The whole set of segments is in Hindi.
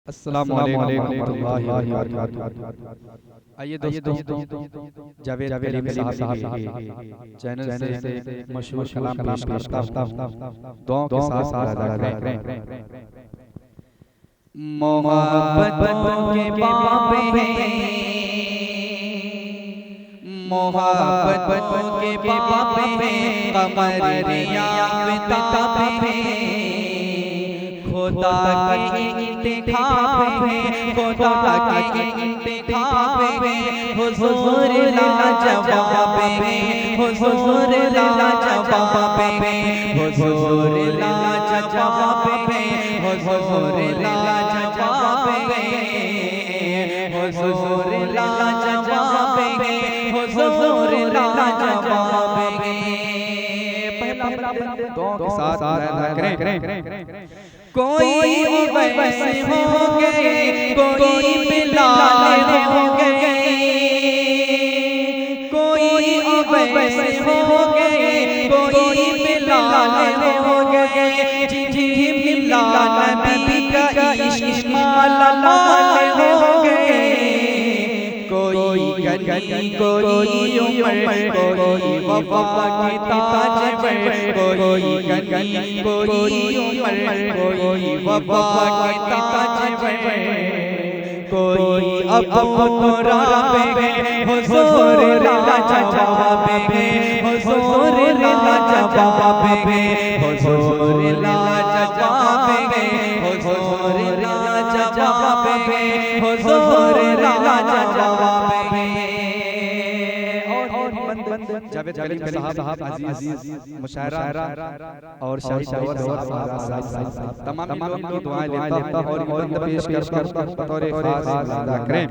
अस्सलामु अलैकुम वरहमतुल्लाहि वबरकातुहू। आइए दोस्तों, जावेद करीम साहब चैनल से मशहूर कलाम पेश करता हूँ। दुआओं के साथ अदा करें। मोहब्बत के बाब हैं, मोहब्बत के बाब हैं, कमरिया बेताब हैं, खुदा के इंतखाब हैं, खुदा के इंतखाब हैं, हुजूर लाजवाब हैं, हुजूर लाजवाब हैं, हुजूर लाजवाब हैं, हुजूर लाजवाब हैं, हुजूर लाजवाब हैं, हुजूर लाजवाब हैं। दुआ के साथ अदा करें। कोई वैसे होंगे, कोई बिलाल होंगे, कोई वैसे होंगे, कोई बिलाल होंगे, जिन्हें मिला नबी का इश्क माला माल होंगे। कोई गनी, कोई उमर, कोई वफा के ताज पर, कोई गनी, कोई उमर, कोई वफा के ताज पर, कोई अबू तुराब में, हुजूर लाजवाब में, हुजूर लाजवाब में, हुजूर लाजवाब में, हुजूर लाजवाब में, हुजूर लाजवाब में। जावेद करीम साहब अजीज मुशायरा और शाही साहब तमाम लोगों की दुआएं लेता और बंद पेश करता बतौर खास अदा करें।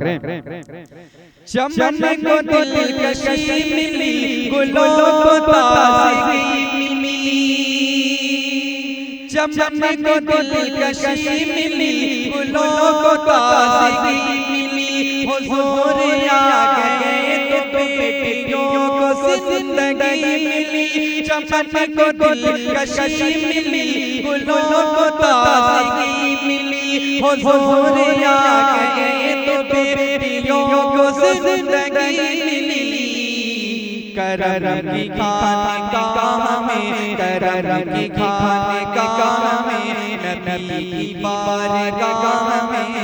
चमन को दिलकशी मिली, गुलों को ताज़गी मिली, चमन को दिलकशी मिली, गुलों को ताज़गी मिली, हुजूर आ गए तो बेटियों को जिंदगी मिली, चमन को दिलकशी मिली, गुलों को ताज़गी मिली, हुजूर आ गए तो बेटियों को जिंदगी मिली। करम की खाने का काम है, करम की खाने का काम है, नबी की बारगाह में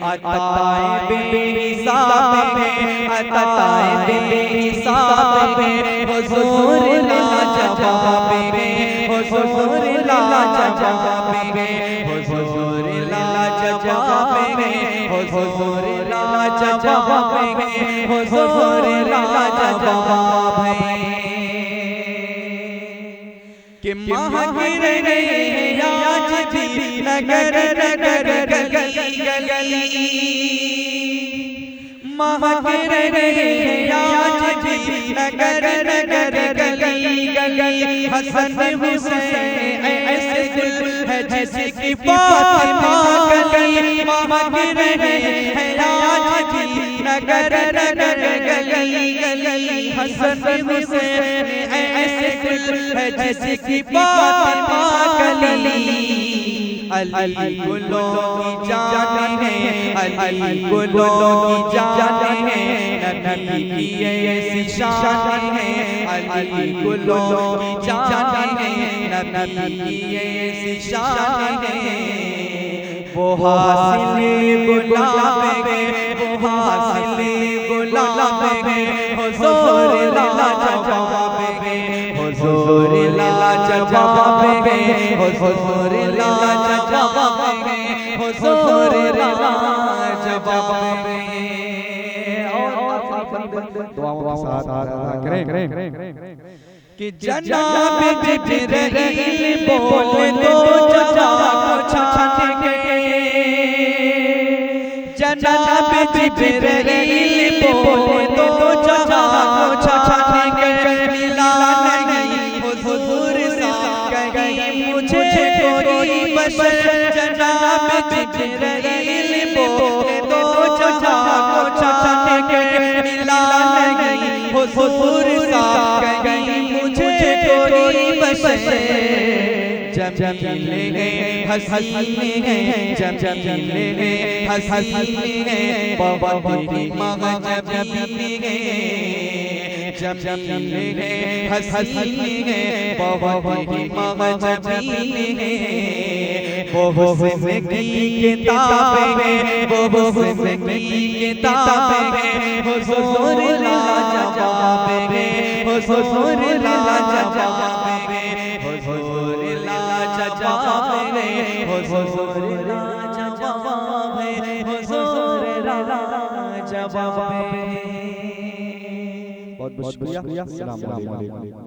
अताए बेहिसाब है, अताए बेहिसाब है, हुजूर लाजवाब है, हुजूर लाजवाब है, हुजूर लाजवाब है, हुजूर लाजवाब है, हुजूर लाजवाब है। कि महक रहे हैं आज भी नगर नगर गली गली, महक रहे हैं आज भी नगर नगर गली गली, हसन हुसैन ऐसे दिल है जिसकी फातिमा गली, महक रहे हैं आज भी नगर नगर गली गली, हसन हुसैन ऐसे दिल है जिसकी फातिमा गली। अली गुलों की जान है, अली गुलों की जान है, नबी की ऐसी शान है, अली गुलों की जान है, नबी की ऐसी शान है। वो हासिल गुलाब है, वो हासिल गुलाब है, हुजूर लाजवाब है, हुजूर लाजवाब है, हुजूर लाजवाब है, हुजूर लाजवाब है। और दुआओं के साथ अदा करें कि जनाब जिब्रील बोले तो जजा को छान के, जनाब जिब्रील बोले तो जजा को छान के, मिला नहीं हुजूर सा कहीं मुझे कोई बशर, जनाब जिब्रील बोले तो जजा को छान के, मिला नहीं हुजूर सा कहीं मुझे कोई बशर, जमीले हैं हसीने हैं जमीले हैं हसीने हैं बहुत ही महजबीने हैं जमीले हैं हसीने हैं बहुत ही महजबीने हैं वो हुस्न की किताबें हैं वो हुस्न की किताबें हैं हुजूर लाजवाब हैं हुजूर लाजवाब हैं हुजूर लाजवाब हैं हुजूर लाजवाब हैं हुजूर लाजवाब हैं। बहुत बहुत शुक्रिया। अस्सलाम वालेकुम।